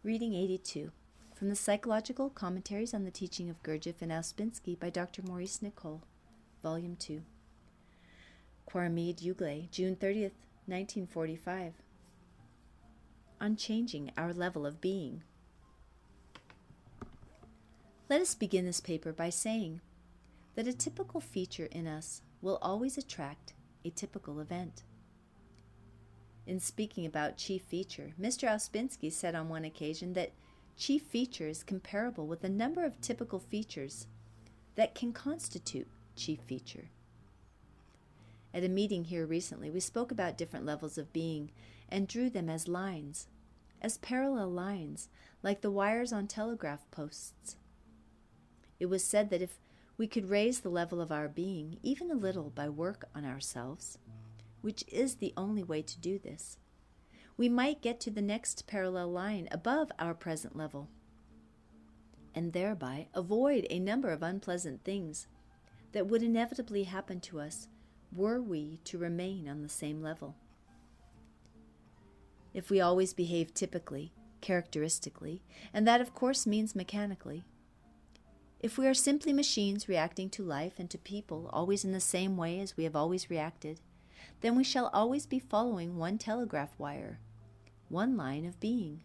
Reading 82, from the Psychological Commentaries on the Teaching of Gurdjieff and Ouspensky by Dr. Maurice Nicoll, Volume 2. Quaramid Ugle, June 30th, 1945. Unchanging our level of being. Let us begin this paper by saying that a typical feature in us will always attract a typical event. In speaking about chief feature, Mr. Ouspensky said on one occasion that chief feature is comparable with the number of typical features that can constitute chief feature. At a meeting here recently, we spoke about different levels of being and drew them as lines, as parallel lines, like the wires on telegraph posts. It was said that if we could raise the level of our being even a little by work on ourselves, which is the only way to do this, we might get to the next parallel line above our present level, and thereby avoid a number of unpleasant things that would inevitably happen to us were we to remain on the same level. If we always behave typically, characteristically, and that of course means mechanically, if we are simply machines reacting to life and to people always in the same way as we have always reacted, then we shall always be following one telegraph wire, one line of being.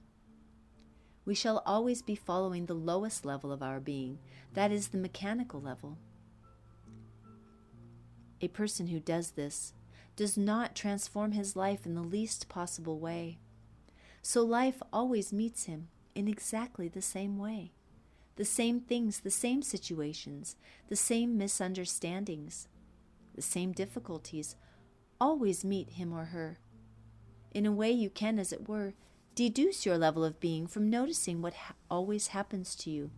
We shall always be following the lowest level of our being, that is the mechanical level. A person who does this does not transform his life in the least possible way. So life always meets him in exactly the same way. The same things, the same situations, the same misunderstandings, the same difficulties always meet him or her. In a way you can, as it were, deduce your level of being from noticing what always happens to you,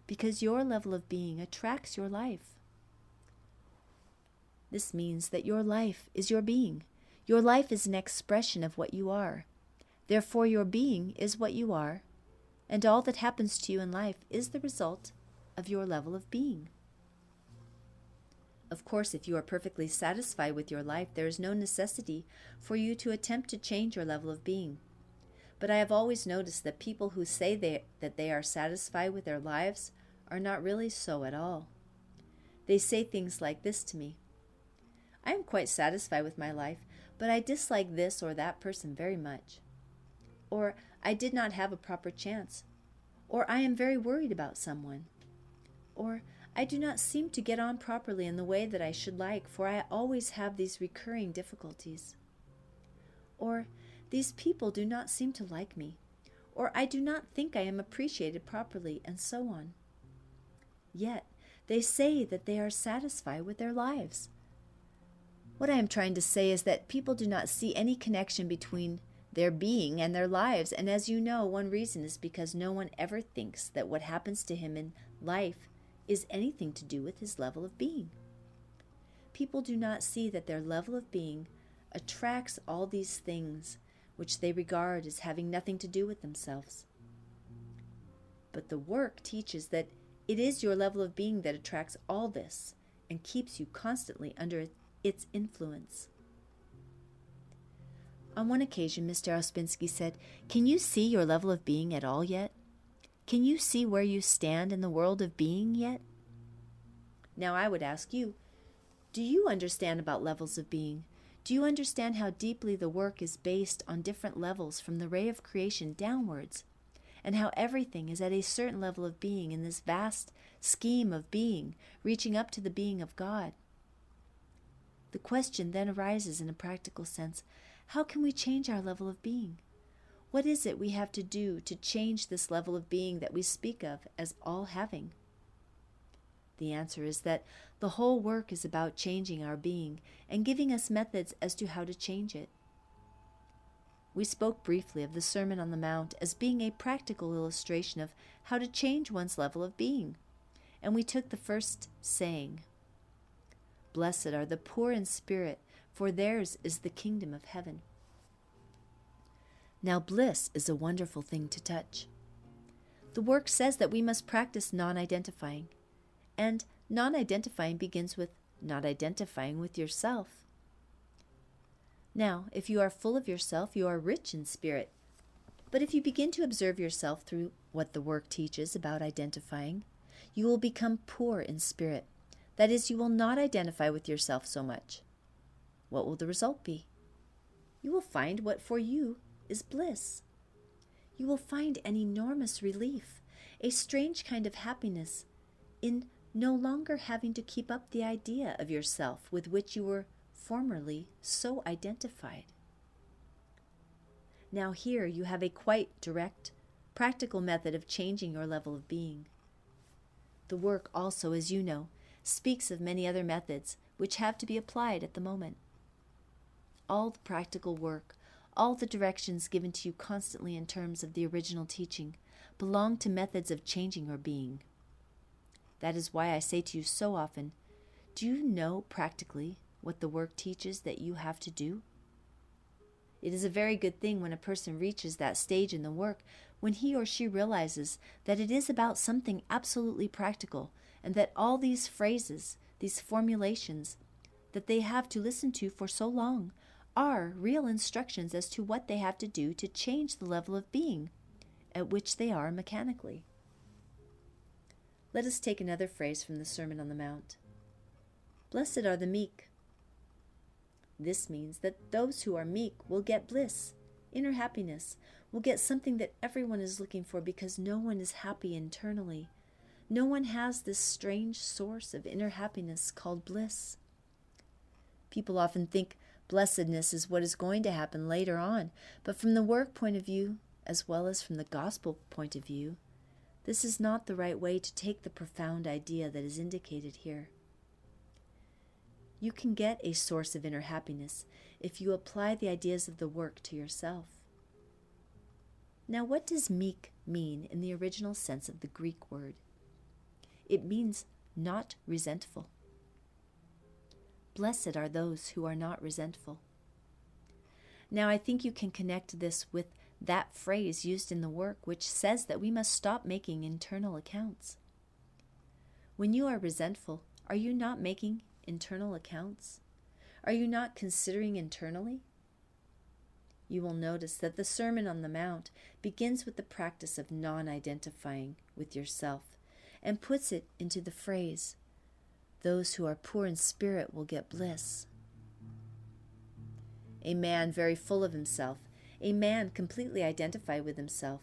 because your level of being attracts your life. This means that your life is your being. Your life is an expression of what you are. Therefore, your being is what you are, and all that happens to you in life is the result of your level of being. Of course, if you are perfectly satisfied with your life, there is no necessity for you to attempt to change your level of being. But I have always noticed that people who say that they are satisfied with their lives are not really so at all. They say things like this to me: I am quite satisfied with my life, but I dislike this or that person very much. Or, I did not have a proper chance. Or, I am very worried about someone. Or, I do not seem to get on properly in the way that I should like, for I always have these recurring difficulties. Or, these people do not seem to like me. Or, I do not think I am appreciated properly, and so on. Yet, they say that they are satisfied with their lives. What I am trying to say is that people do not see any connection between their being and their lives, and as you know, one reason is because no one ever thinks that what happens to him in life is anything to do with his level of being. People do not see that their level of being attracts all these things which they regard as having nothing to do with themselves. But the work teaches that it is your level of being that attracts all this and keeps you constantly under its influence. On one occasion, Mr. Ouspensky said, "Can you see your level of being at all yet? Can you see where you stand in the world of being yet?" Now I would ask you, do you understand about levels of being? Do you understand how deeply the work is based on different levels from the ray of creation downwards, and how everything is at a certain level of being in this vast scheme of being, reaching up to the being of God? The question then arises in a practical sense: how can we change our level of being? What is it we have to do to change this level of being that we speak of as all having? The answer is that the whole work is about changing our being and giving us methods as to how to change it. We spoke briefly of the Sermon on the Mount as being a practical illustration of how to change one's level of being, and we took the first saying: "Blessed are the poor in spirit, for theirs is the kingdom of heaven." Now, bliss is a wonderful thing to touch. The work says that we must practice non-identifying, and non-identifying begins with not identifying with yourself. Now, if you are full of yourself, you are rich in spirit. But if you begin to observe yourself through what the work teaches about identifying, you will become poor in spirit. That is, you will not identify with yourself so much. What will the result be? You will find what for you is bliss. You will find an enormous relief, a strange kind of happiness in no longer having to keep up the idea of yourself with which you were formerly so identified. Now here you have a quite direct, practical method of changing your level of being. The work also, as you know, speaks of many other methods which have to be applied at the moment. All the practical work, all the directions given to you constantly in terms of the original teaching, belong to methods of changing your being. That is why I say to you so often, do you know practically what the work teaches that you have to do? It is a very good thing when a person reaches that stage in the work, when he or she realizes that it is about something absolutely practical, and that all these phrases, these formulations that they have to listen to for so long, are real instructions as to what they have to do to change the level of being at which they are mechanically. Let us take another phrase from the Sermon on the Mount. Blessed are the meek. This means that those who are meek will get bliss, inner happiness, will get something that everyone is looking for because no one is happy internally. No one has this strange source of inner happiness called bliss. People often think blessedness is what is going to happen later on, but from the work point of view, as well as from the gospel point of view, this is not the right way to take the profound idea that is indicated here. You can get a source of inner happiness if you apply the ideas of the work to yourself. Now, what does meek mean in the original sense of the Greek word? It means not resentful. Blessed are those who are not resentful. Now, I think you can connect this with that phrase used in the work which says that we must stop making internal accounts. When you are resentful, are you not making internal accounts? Are you not considering internally? You will notice that the Sermon on the Mount begins with the practice of non-identifying with yourself and puts it into the phrase, those who are poor in spirit will get bliss. A man very full of himself, a man completely identified with himself,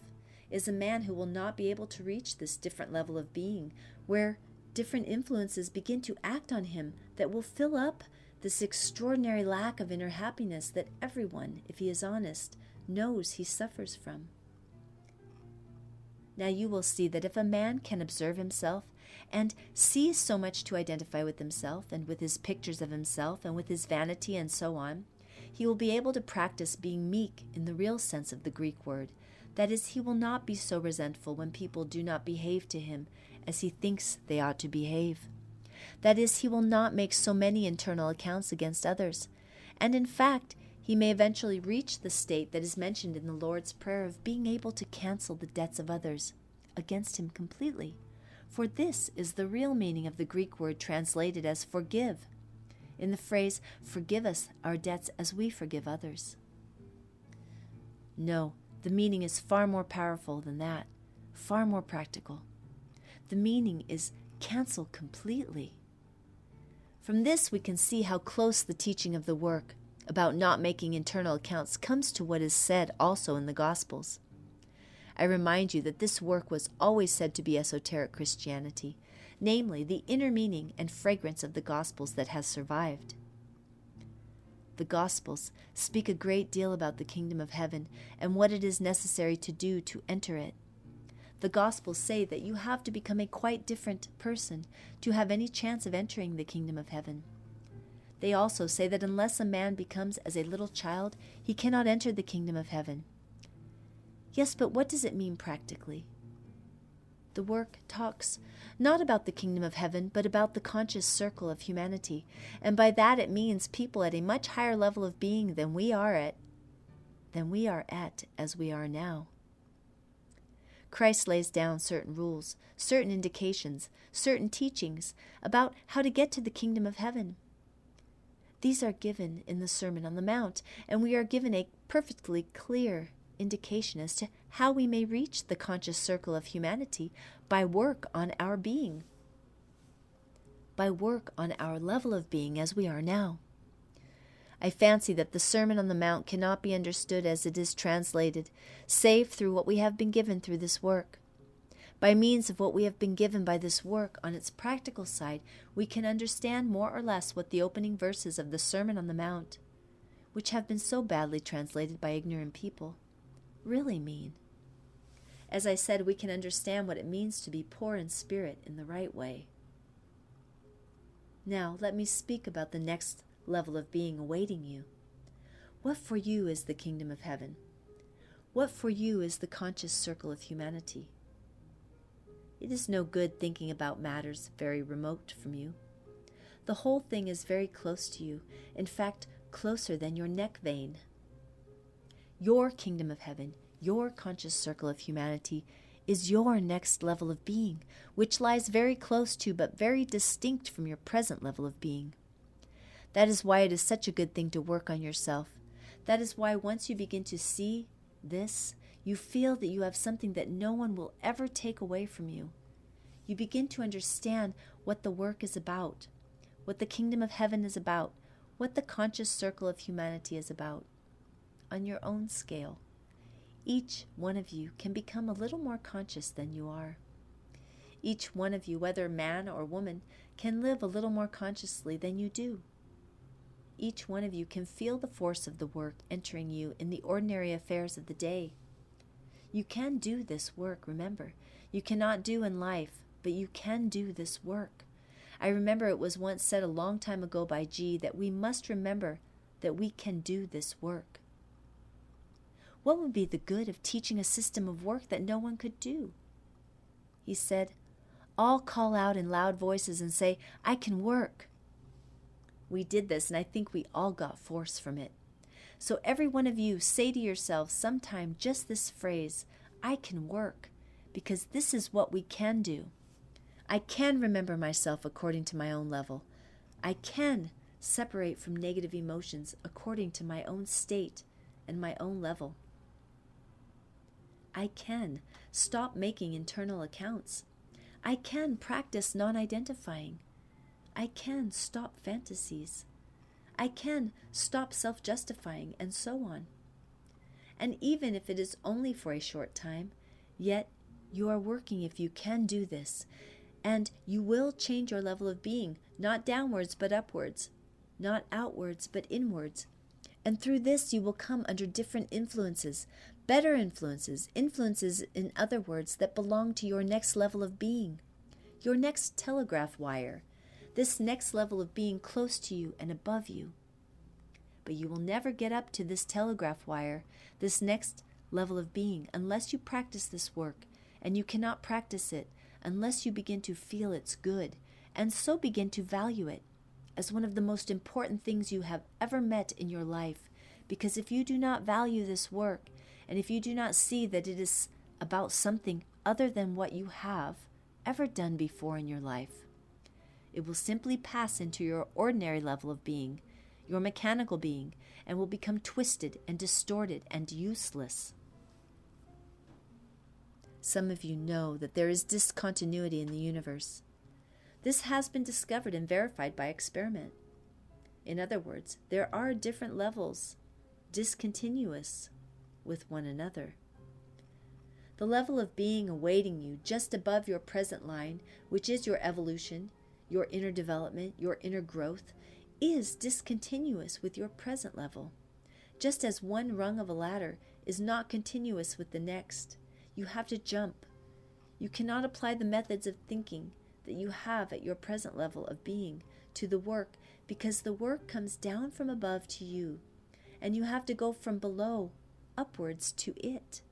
is a man who will not be able to reach this different level of being where different influences begin to act on him that will fill up this extraordinary lack of inner happiness that everyone, if he is honest, knows he suffers from. Now you will see that if a man can observe himself and sees so much to identify with himself and with his pictures of himself and with his vanity and so on, he will be able to practice being meek in the real sense of the Greek word. That is, he will not be so resentful when people do not behave to him as he thinks they ought to behave. That is, he will not make so many internal accounts against others. And in fact, he may eventually reach the state that is mentioned in the Lord's Prayer of being able to cancel the debts of others against him completely. For this is the real meaning of the Greek word translated as forgive, in the phrase, forgive us our debts as we forgive others. No, the meaning is far more powerful than that, far more practical. The meaning is cancel completely. From this we can see how close the teaching of the work about not making internal accounts comes to what is said also in the Gospels. I remind you that this work was always said to be esoteric Christianity, namely the inner meaning and fragrance of the Gospels that has survived. The Gospels speak a great deal about the kingdom of heaven and what it is necessary to do to enter it. The Gospels say that you have to become a quite different person to have any chance of entering the kingdom of heaven. They also say that unless a man becomes as a little child, he cannot enter the kingdom of heaven. Yes, but what does it mean practically? The work talks not about the kingdom of heaven, but about the conscious circle of humanity, and by that it means people at a much higher level of being than we are at as we are now. Christ lays down certain rules, certain indications, certain teachings about how to get to the kingdom of heaven. These are given in the Sermon on the Mount, and we are given a perfectly clear indication as to how we may reach the conscious circle of humanity by work on our being, by work on our level of being as we are now. I fancy that the Sermon on the Mount cannot be understood as it is translated, save through what we have been given through this work. By means of what we have been given by this work on its practical side, we can understand more or less what the opening verses of the Sermon on the Mount, which have been so badly translated by ignorant people, really mean. As I said, we can understand what it means to be poor in spirit in the right way. Now, let me speak about the next level of being awaiting you. What for you is the kingdom of heaven? What for you is the conscious circle of humanity? It is no good thinking about matters very remote from you. The whole thing is very close to you, in fact, closer than your neck vein. Your kingdom of heaven, your conscious circle of humanity, is your next level of being, which lies very close to but very distinct from your present level of being. That is why it is such a good thing to work on yourself. That is why once you begin to see this, you feel that you have something that no one will ever take away from you. You begin to understand what the work is about, what the kingdom of heaven is about, what the conscious circle of humanity is about, on your own scale. Each one of you can become a little more conscious than you are. Each one of you, whether man or woman, can live a little more consciously than you do. Each one of you can feel the force of the work entering you in the ordinary affairs of the day. You can do this work, remember. You cannot do in life, but you can do this work. I remember it was once said a long time ago by G that we must remember that we can do this work. What would be the good of teaching a system of work that no one could do? He said, all call out in loud voices and say, I can work. We did this, and I think we all got force from it. So every one of you say to yourself sometime just this phrase, I can work, because this is what we can do. I can remember myself according to my own level. I can separate from negative emotions according to my own state and my own level. I can stop making internal accounts. I can practice non-identifying. I can stop fantasies. I can stop self-justifying, and so on. And even if it is only for a short time, yet you are working if you can do this, and you will change your level of being, not downwards but upwards, not outwards but inwards. And through this you will come under different influences, better influences, influences, in other words, that belong to your next level of being, your next telegraph wire, this next level of being close to you and above you. But you will never get up to this telegraph wire, this next level of being, unless you practice this work, and you cannot practice it unless you begin to feel it's good, and so begin to value it as one of the most important things you have ever met in your life. Because if you do not value this work, and if you do not see that it is about something other than what you have ever done before in your life, it will simply pass into your ordinary level of being, your mechanical being, and will become twisted and distorted and useless. Some of you know that there is discontinuity in the universe. This has been discovered and verified by experiment. In other words, there are different levels, discontinuous with one another. The level of being awaiting you just above your present line, which is your evolution, your inner development, your inner growth, is discontinuous with your present level. Just as one rung of a ladder is not continuous with the next, you have to jump. You cannot apply the methods of thinking that you have at your present level of being to the work, because the work comes down from above to you, and you have to go from below upwards to it.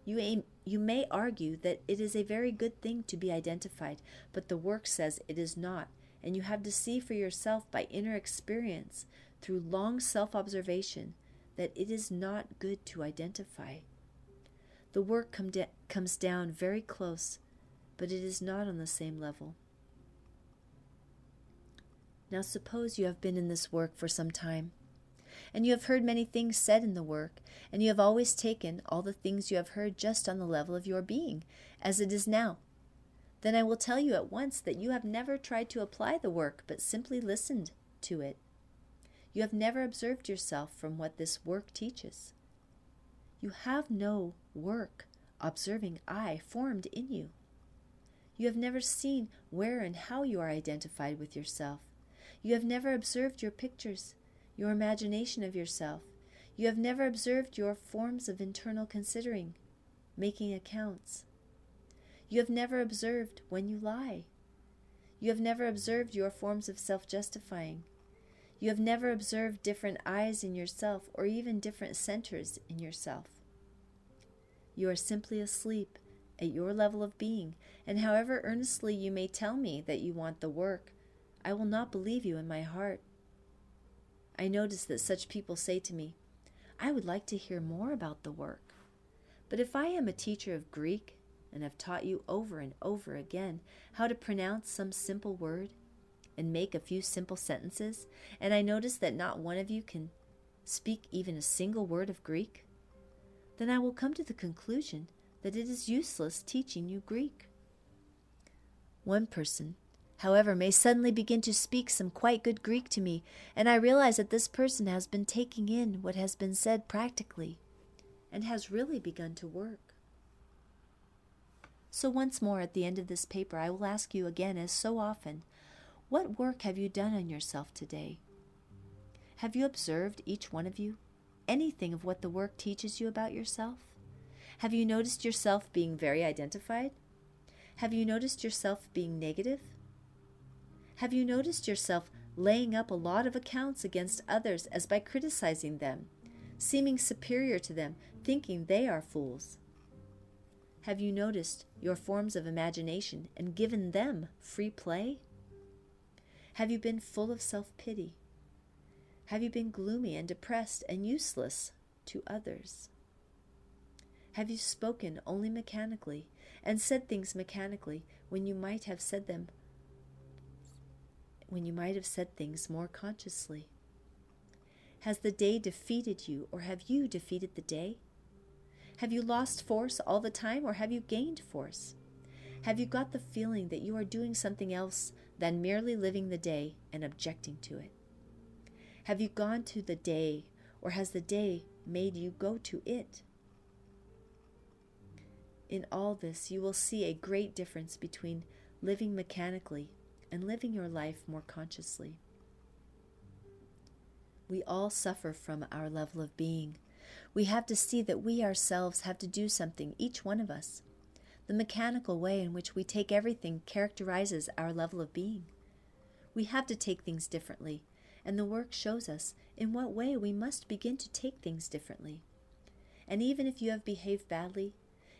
You may argue that it is a very good thing to be identified, but the work says it is not, and you have to see for yourself by inner experience, through long self-observation, that it is not good to identify. The work comes down very close, but it is not on the same level. Now suppose you have been in this work for some time. and you have heard many things said in the work, and you have always taken all the things you have heard just on the level of your being, as it is now. Then I will tell you at once that you have never tried to apply the work, but simply listened to it. You have never observed yourself from what this work teaches. You have no work observing I formed in you. You have never seen where and how you are identified with yourself. You have never observed your pictures, your imagination of yourself. You have never observed your forms of internal considering, making accounts. You have never observed when you lie. You have never observed your forms of self-justifying. You have never observed different eyes in yourself or even different centers in yourself. You are simply asleep at your level of being, and however earnestly you may tell me that you want the work, I will not believe you in my heart. I notice that such people say to me, I would like to hear more about the work. But if I am a teacher of Greek and have taught you over and over again how to pronounce some simple word and make a few simple sentences, and I notice that not one of you can speak even a single word of Greek, then I will come to the conclusion that it is useless teaching you Greek. One person, however, may suddenly begin to speak some quite good Greek to me, and I realize that this person has been taking in what has been said practically and has really begun to work. So once more at the end of this paper, I will ask you again, as so often, what work have you done on yourself today? Have you observed, each one of you, anything of what the work teaches you about yourself? Have you noticed yourself being very identified? Have you noticed yourself being negative? Have you noticed yourself laying up a lot of accounts against others as by criticizing them, seeming superior to them, thinking they are fools? Have you noticed your forms of imagination and given them free play? Have you been full of self-pity? Have you been gloomy and depressed and useless to others? Have you spoken only mechanically and said things mechanically when you might have said things more consciously? Has the day defeated you, or have you defeated the day? Have you lost force all the time, or have you gained force? Have you got the feeling that you are doing something else than merely living the day and objecting to it? Have you gone to the day, or has the day made you go to it? In all this, you will see a great difference between living mechanically and living your life more consciously. We all suffer from our level of being. We have to see that we ourselves have to do something, each one of us. The mechanical way in which we take everything characterizes our level of being. We have to take things differently, and the work shows us in what way we must begin to take things differently. And even if you have behaved badly,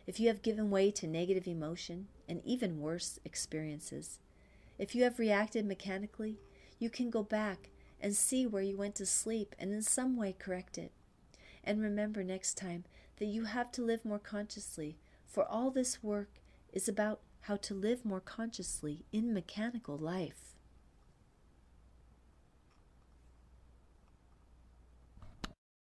if you have given way to negative emotion and even worse experiences, if you have reacted mechanically, you can go back and see where you went to sleep and in some way correct it. And remember next time that you have to live more consciously, for all this work is about how to live more consciously in mechanical life.